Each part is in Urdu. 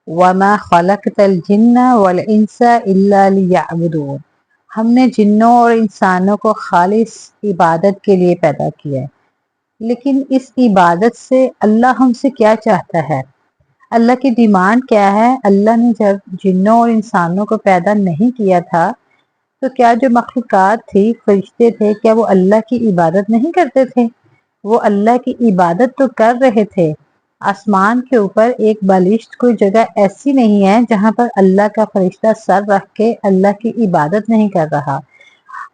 وَمَا خَلَقْتَ الْجِنَّ وَالْإِنسَ إِلَّا لِيَعْبُدُونَ، ہم نے جنوں اور انسانوں کو خالص عبادت کے لیے پیدا کیا ہے۔ لیکن اس عبادت سے اللہ ہم سے کیا چاہتا ہے؟ اللہ کی ڈیمانڈ کیا ہے؟ اللہ نے جب جنوں اور انسانوں کو پیدا نہیں کیا تھا تو کیا جو مخلوقات تھی، فرشتے تھے، کیا وہ اللہ کی عبادت نہیں کرتے تھے؟ وہ اللہ کی عبادت تو کر رہے تھے۔ آسمان کے اوپر ایک بالشت کوئی جگہ ایسی نہیں ہے جہاں پر اللہ کا فرشتہ سر رکھ کے اللہ کی عبادت نہیں کر رہا۔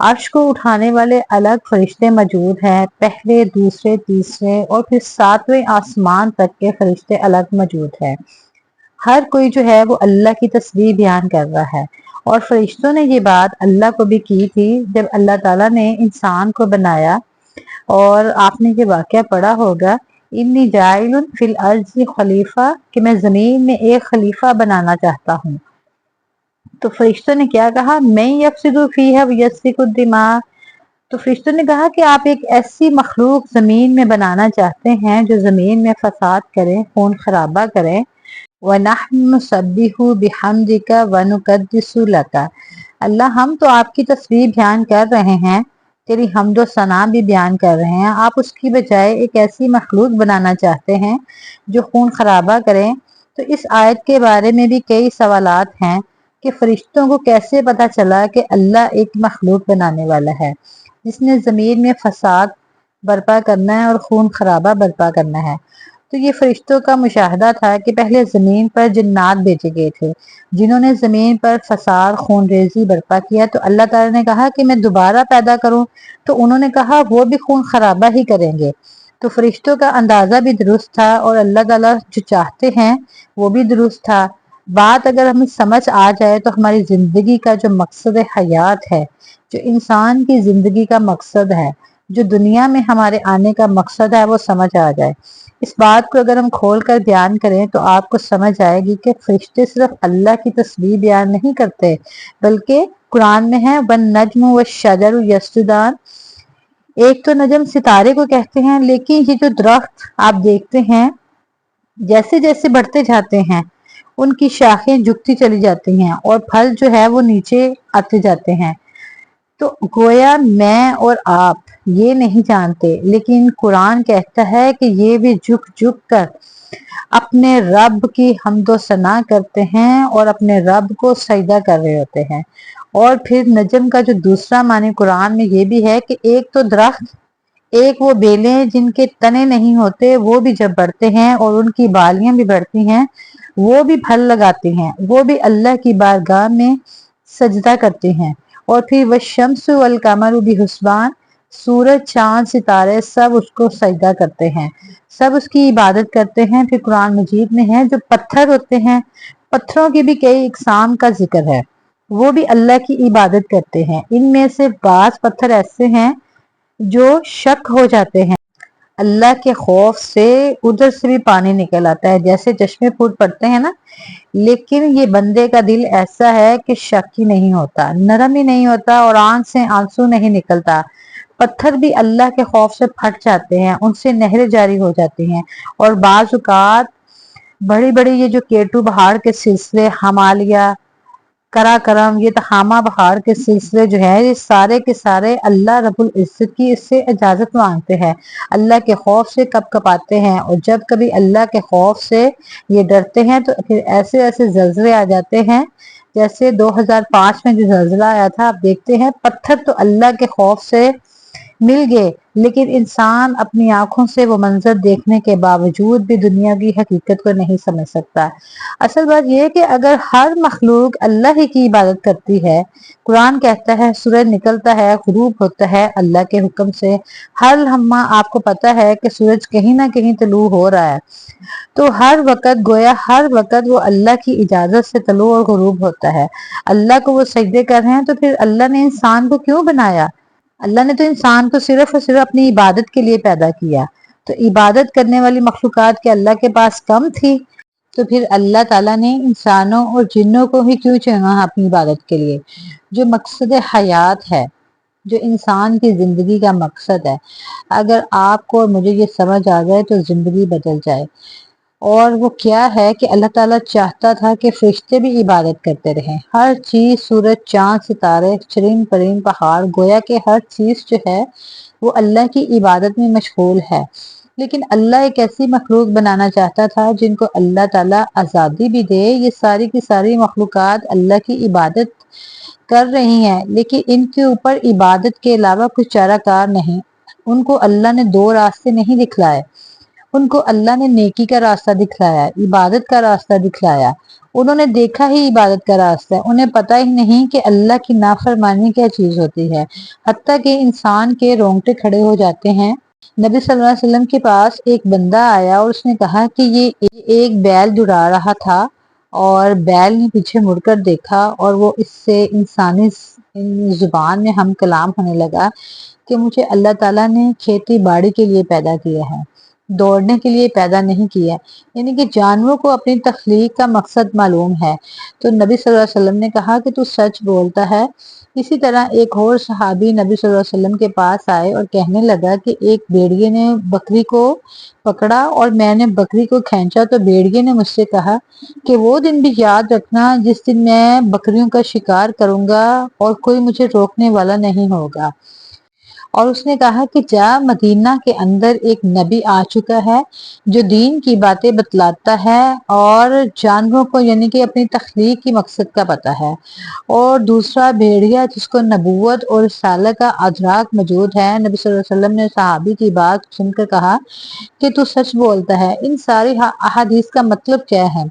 عرش کو اٹھانے والے الگ فرشتے موجود ہیں، پہلے، دوسرے، تیسرے اور پھر 7ویں آسمان تک کے فرشتے الگ موجود ہیں۔ ہر کوئی جو ہے وہ اللہ کی تسبیح بیان کر رہا ہے، اور فرشتوں نے یہ بات اللہ کو بھی کی تھی جب اللہ تعالیٰ نے انسان کو بنایا۔ اور آپ نے یہ واقعہ پڑھا ہوگا، انی جاعل فی الارض خلیفہ، کہ میں زمین میں ایک خلیفہ بنانا چاہتا ہوں۔ تو فرشتوں نے کیا کہا؟ من یفسد فیہا ویسفک الدماء، تو فرشتوں نے کہا کہ آپ ایک ایسی مخلوق زمین میں بنانا چاہتے ہیں جو زمین میں فساد کرے، خون خرابہ کرے۔ وَنَحْنُ نُسَبِّحُ بِحَمْدِكَ وَنُقَدِّسُ لَكَ، اللہ ہم تو آپ کی تسبیح بیان کر رہے ہیں، تیری حمد و ثنا بھی بیان کر رہے ہیں، آپ اس کی بجائے ایک ایسی مخلوق بنانا چاہتے ہیں جو خون خرابہ کریں۔ تو اس آیت کے بارے میں بھی کئی سوالات ہیں کہ فرشتوں کو کیسے پتہ چلا کہ اللہ ایک مخلوق بنانے والا ہے جس نے زمین میں فساد برپا کرنا ہے اور خون خرابہ برپا کرنا ہے؟ تو یہ فرشتوں کا مشاہدہ تھا کہ پہلے زمین پر جنات بھیجے گئے تھے جنہوں نے زمین پر فساد، خون ریزی برپا کیا، تو اللہ تعالیٰ نے کہا کہ میں دوبارہ پیدا کروں، تو انہوں نے کہا وہ بھی خون خرابہ ہی کریں گے۔ تو فرشتوں کا اندازہ بھی درست تھا، اور اللہ تعالیٰ جو چاہتے ہیں وہ بھی درست تھا۔ بات اگر ہمیں سمجھ آ جائے تو ہماری زندگی کا جو مقصد حیات ہے، جو انسان کی زندگی کا مقصد ہے، جو دنیا میں ہمارے آنے کا مقصد ہے، وہ سمجھ آ جائے۔ اس بات کو اگر ہم کھول کر بیان کریں تو آپ کو سمجھ آئے گی کہ فرشتے صرف اللہ کی تسبیح بیان نہیں کرتے، بلکہ قرآن میں ہے وَالنَّجْمُ وَالشَّجَرُ يَسْجُدَانِ، ایک تو نجم ستارے کو کہتے ہیں، لیکن یہ جو درخت آپ دیکھتے ہیں جیسے جیسے بڑھتے جاتے ہیں ان کی شاخیں جھکتی چلی جاتی ہیں اور پھل جو ہے وہ نیچے آتے جاتے ہیں۔ تو گویا میں اور آپ یہ نہیں جانتے، لیکن قرآن کہتا ہے کہ یہ بھی جھک جھک کر اپنے رب کی حمد و ثنا کرتے ہیں اور اپنے رب کو سجدہ کر رہے ہوتے ہیں۔ اور پھر نجم کا جو دوسرا معنی قرآن میں یہ بھی ہے کہ ایک تو درخت، ایک وہ بیلیں جن کے تنے نہیں ہوتے، وہ بھی جب بڑھتے ہیں اور ان کی بالیاں بھی بڑھتی ہیں، وہ بھی پھل لگاتے ہیں، وہ بھی اللہ کی بارگاہ میں سجدہ کرتے ہیں۔ اور پھر والشمس والقمر بحسبان، سورج، چاند، ستارے سب اس کو سجدہ کرتے ہیں، سب اس کی عبادت کرتے ہیں۔ پھر قرآن مجید میں ہے جو پتھر ہوتے ہیں، پتھروں کی بھی کئی اقسام کا ذکر ہے، وہ بھی اللہ کی عبادت کرتے ہیں۔ ان میں سے بعض پتھر ایسے ہیں جو شک ہو جاتے ہیں، اللہ کے خوف سے ادھر سے بھی پانی نکل آتا ہے، جیسے چشمے پھوٹ پڑتے ہیں نا، لیکن یہ بندے کا دل ایسا ہے کہ شک ہی نہیں ہوتا، نرم ہی نہیں ہوتا، اور آنکھ سے آنسو نہیں نکلتا۔ پتھر بھی اللہ کے خوف سے پھٹ جاتے ہیں، ان سے نہریں جاری ہو جاتی ہیں۔ اور بعض اوقات بڑی بڑی یہ جو کیٹو پہاڑ کے سلسلے، ہمالیہ، کرا کرم، یہ تہامہ پہاڑ کے سلسلے جو ہے، یہ سارے کے سارے اللہ رب العزت کی اس سے اجازت مانگتے ہیں، اللہ کے خوف سے کپ کپاتے ہیں، اور جب کبھی اللہ کے خوف سے یہ ڈرتے ہیں تو پھر ایسے ایسے زلزلے آ جاتے ہیں، جیسے 2005 میں جو زلزلہ آیا تھا۔ آپ دیکھتے ہیں پتھر تو اللہ کے خوف سے مل گئے، لیکن انسان اپنی آنکھوں سے وہ منظر دیکھنے کے باوجود بھی دنیا کی حقیقت کو نہیں سمجھ سکتا۔ اصل بات یہ ہے کہ اگر ہر مخلوق اللہ ہی کی عبادت کرتی ہے، قرآن کہتا ہے سورج نکلتا ہے، غروب ہوتا ہے اللہ کے حکم سے، ہر لمحہ آپ کو پتا ہے کہ سورج کہیں نہ کہیں طلوع ہو رہا ہے، تو ہر وقت گویا ہر وقت وہ اللہ کی اجازت سے طلوع اور غروب ہوتا ہے۔ اللہ کو وہ سجدے کر رہے ہیں، تو پھر اللہ نے انسان کو کیوں بنایا؟ اللہ نے تو انسان کو صرف اور صرف اپنی عبادت کے لیے پیدا کیا، تو عبادت کرنے والی مخلوقات کے اللہ کے پاس کم تھی؟ تو پھر اللہ تعالیٰ نے انسانوں اور جنوں کو ہی کیوں چنا اپنی عبادت کے لیے؟ جو مقصد حیات ہے، جو انسان کی زندگی کا مقصد ہے، اگر آپ کو اور مجھے یہ سمجھ آ جائے تو زندگی بدل جائے۔ اور وہ کیا ہے کہ اللہ تعالیٰ چاہتا تھا کہ فرشتے بھی عبادت کرتے رہیں. ہر چیز، سورج، چاند، ستارے، چرند پرند، پہاڑ، گویا کہ ہر چیز جو ہے وہ اللہ کی عبادت میں مشغول ہے. لیکن اللہ ایک ایسی مخلوق بنانا چاہتا تھا جن کو اللہ تعالیٰ آزادی بھی دے. یہ ساری کی ساری مخلوقات اللہ کی عبادت کر رہی ہیں، لیکن ان کے اوپر عبادت کے علاوہ کچھ چارہ کار نہیں. ان کو اللہ نے دو راستے نہیں دکھلائے. ان کو اللہ نے نیکی کا راستہ دکھلایا، عبادت کا راستہ دکھلایا. انہوں نے دیکھا ہی عبادت کا راستہ ہے، انہیں پتہ ہی نہیں کہ اللہ کی نافرمانی کیا چیز ہوتی ہے. حتیٰ کہ انسان کے رونگٹے کھڑے ہو جاتے ہیں. نبی صلی اللہ علیہ وسلم کے پاس ایک بندہ آیا اور اس نے کہا کہ یہ ایک بیل دوڑا رہا تھا اور بیل نے پیچھے مڑ کر دیکھا اور وہ اس سے انسانی زبان میں ہم کلام ہونے لگا کہ مجھے اللہ تعالیٰ نے کھیتی باڑی کے لیے پیدا کیا ہے، دوڑنے کے لیے پیدا نہیں کیا. یعنی کہ جانوروں کو اپنی تخلیق کا مقصد معلوم ہے. تو نبی صلی اللہ علیہ وسلم نے کہا کہ تو سچ بولتا ہے. اسی طرح ایک اور صحابی نبی صلی اللہ علیہ وسلم کے پاس آئے اور کہنے لگا کہ ایک بھیڑیے نے بکری کو پکڑا اور میں نے بکری کو کھینچا تو بھیڑیے نے مجھ سے کہا کہ وہ دن بھی یاد رکھنا جس دن میں بکریوں کا شکار کروں گا اور کوئی مجھے روکنے والا نہیں ہوگا. اور اس نے کہا کہ جا، مدینہ کے اندر ایک نبی آ چکا ہے جو دین کی باتیں بتلاتا ہے اور جانوروں کو یعنی کہ اپنی تخلیق کی مقصد کا پتہ ہے. اور دوسرا بھیڑیا جس کو نبوت اور رسالت کا ادراک موجود ہے. نبی صلی اللہ علیہ وسلم نے صحابی کی بات سن کر کہا کہ تو سچ بولتا ہے. ان ساری احادیث کا مطلب کیا ہے؟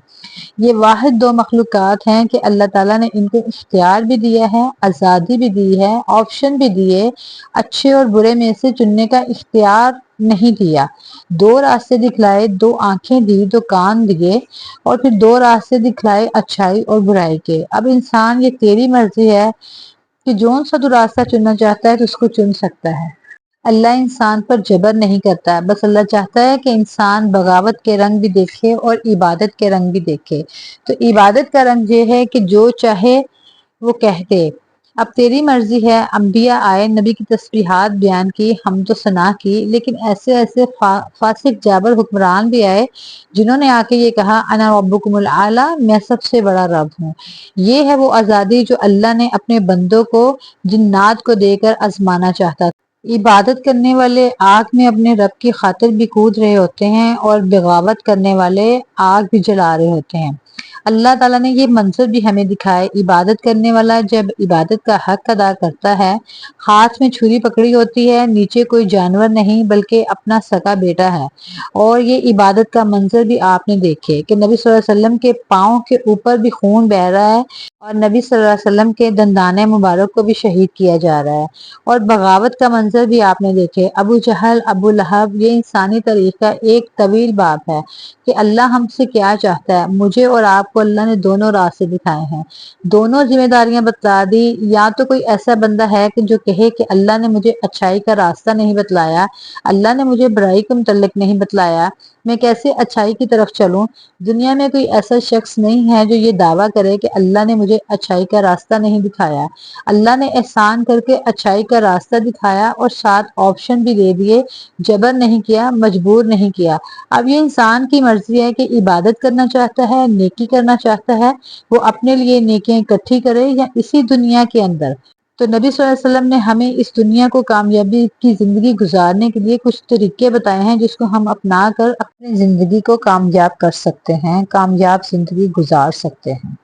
یہ واحد دو مخلوقات ہیں کہ اللہ تعالیٰ نے ان کو اختیار بھی دیا ہے، آزادی بھی دی ہے، آپشن بھی دیے، اچھے اور برے میں سے چننے کا اختیار نہیں دیا. دو راستے دکھلائے، دو آنکھیں دی، دو کان دیے اور پھر دو راستے دکھلائے اچھائی اور برائی کے. اب انسان یہ تیری مرضی ہے کہ جون سا تو راستہ چننا چاہتا ہے تو اس کو چن سکتا ہے. اللہ انسان پر جبر نہیں کرتا، بس اللہ چاہتا ہے کہ انسان بغاوت کے رنگ بھی دیکھے اور عبادت کے رنگ بھی دیکھے. تو عبادت کا رنگ یہ ہے کہ جو چاہے وہ کہہ دے. اب تیری مرضی ہے. انبیاء آئے، نبی کی تسبیحات بیان کی، حمد و ثنا کی، لیکن ایسے ایسے فاسق جابر حکمران بھی آئے جنہوں نے آ کے یہ کہا انا ربکم الاعلی، میں سب سے بڑا رب ہوں. یہ ہے وہ آزادی جو اللہ نے اپنے بندوں کو جنات کو دے کر آزمانا چاہتا تھا. عبادت کرنے والے آگ میں اپنے رب کی خاطر بھی کود رہے ہوتے ہیں اور بغاوت کرنے والے آگ بھی جلا رہے ہوتے ہیں. اللہ تعالیٰ نے یہ منظر بھی ہمیں دکھائے. عبادت کرنے والا جب عبادت کا حق ادا کرتا ہے، ہاتھ میں چھری پکڑی ہوتی ہے، نیچے کوئی جانور نہیں بلکہ اپنا سگا بیٹا ہے. اور یہ عبادت کا منظر بھی آپ نے دیکھے کہ نبی صلی اللہ علیہ وسلم کے پاؤں کے اوپر بھی خون بہہ رہا ہے اور نبی صلی اللہ علیہ وسلم کے دندانے مبارک کو بھی شہید کیا جا رہا ہے. اور بغاوت کا منظر بھی آپ نے دیکھے. ابو جہل، ابو لہب، یہ انسانی تاریخ کا ایک طویل باب ہے کہ اللہ ہم سے کیا چاہتا ہے. مجھے اور آپ کو اللہ نے دونوں راستے دکھائے ہیں، دونوں ذمہ داریاں بتلا دی. یا تو کوئی ایسا بندہ ہے کہ جو کہے کہ اللہ نے مجھے اچھائی کا راستہ نہیں بتلایا، اللہ نے مجھے برائی کے متعلق نہیں بتلایا، میں کیسے اچھائی کی طرف چلوں. دنیا میں کوئی ایسا شخص نہیں ہے جو یہ دعویٰ کرے کہ اللہ نے مجھے اچھائی کا راستہ نہیں دکھایا. اللہ نے احسان کر کے اچھائی کا راستہ دکھایا اور ساتھ آپشن بھی دے دیے. جبر نہیں کیا، مجبور نہیں کیا. اب یہ انسان کی مرضی ہے کہ عبادت کرنا چاہتا ہے، نیکی کرنا چاہتا ہے، وہ اپنے لیے نیکیاں اکٹھی کرے یا اسی دنیا کے اندر. تو نبی صلی اللہ علیہ وسلم نے ہمیں اس دنیا کو کامیابی کی زندگی گزارنے کے لیے کچھ طریقے بتائے ہیں جس کو ہم اپنا کر اپنی زندگی کو کامیاب کر سکتے ہیں، کامیاب زندگی گزار سکتے ہیں.